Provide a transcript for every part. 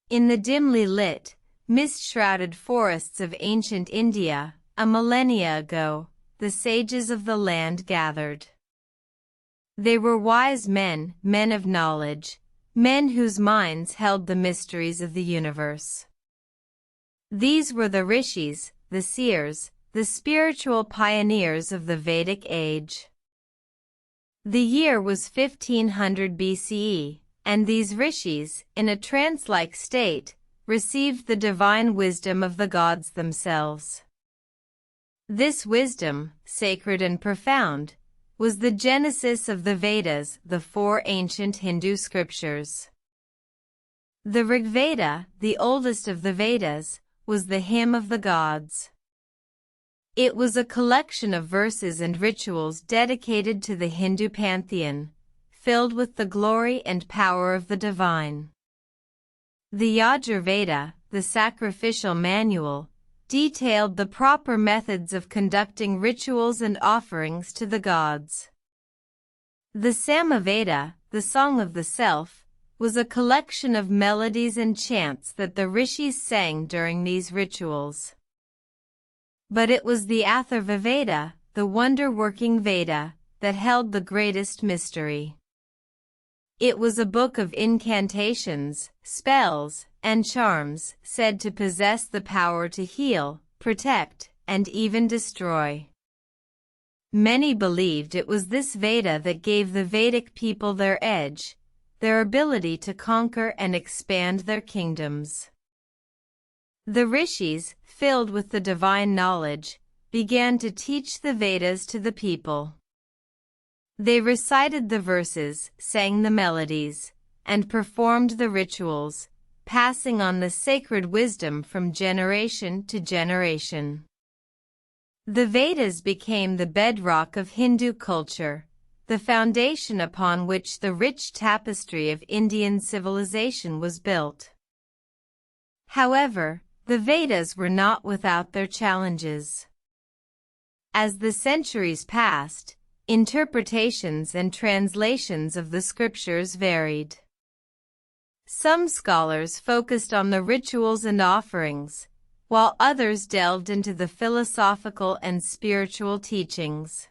In the dimly lit, mist-shrouded forests of ancient India, a millennia ago, the sages of the land gathered. They were wise men, men of knowledge, men whose minds held the mysteries of the universe. These were the Rishis, the seers, the spiritual pioneers of the Vedic age. The year was 1500 BCE, and these Rishis, in a trance-like state, received the divine wisdom of the gods themselves. This wisdom, sacred and profound, was the genesis of the Vedas, the four ancient Hindu scriptures. The Rigveda, the oldest of the Vedas, was the hymn of the gods. It was a collection of verses and rituals dedicated to the Hindu pantheon, filled with the glory and power of the divine. The Yajurveda, the sacrificial manual, detailed the proper methods of conducting rituals and offerings to the gods. The Samaveda, the Song of the Self, was a collection of melodies and chants that the Rishis sang during these rituals. But it was the Yajurveda, the wonder-working Veda, that held the greatest mystery. It was a book of incantations, spells, and charms, said to possess the power to heal, protect, and even destroy. Many believed it was this Veda that gave the Vedic people their edge, their ability to conquer and expand their kingdoms. The Rishis, filled with the divine knowledge, began to teach the Vedas to the people. They recited the verses, sang the melodies, and performed the rituals, passing on the sacred wisdom from generation to generation. The Vedas became the bedrock of Hindu culture, the foundation upon which the rich tapestry of Indian civilization was built. However, the Vedas were not without their challenges. As the centuries passed, interpretations and translations of the scriptures varied. Some scholars focused on the rituals and offerings, while others delved into the philosophical and spiritual teachings.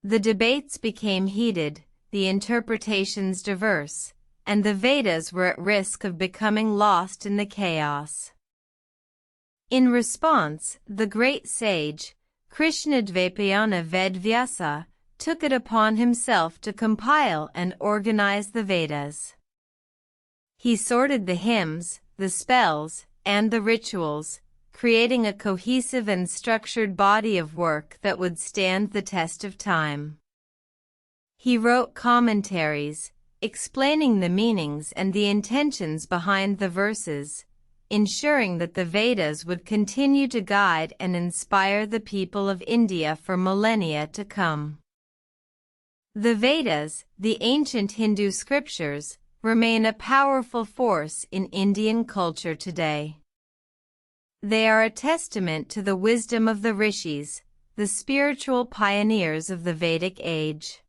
The debates became heated, the interpretations diverse, and the Vedas were at risk of becoming lost in the chaos. In response, the great sage, Krishnadvapayana Vedvyasa, took it upon himself to compile and organize the Vedas. He sorted the hymns, the spells, and the rituals, creating a cohesive and structured body of work that would stand the test of time. He wrote commentaries, explaining the meanings and the intentions behind the verses, ensuring that the Vedas would continue to guide and inspire the people of India for millennia to come. The Vedas, the ancient Hindu scriptures, remain a powerful force in Indian culture today. They are a testament to the wisdom of the Rishis, the spiritual pioneers of the Vedic age.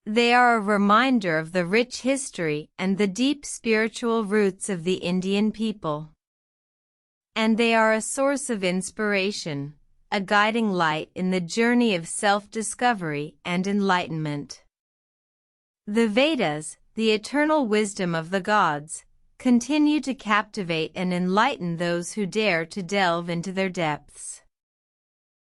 They are a reminder of the rich history and the deep spiritual roots of the Indian people. And they are a source of inspiration, a guiding light in the journey of self-discovery and enlightenment. The Vedas, the eternal wisdom of the gods, continue to captivate and enlighten those who dare to delve into their depths.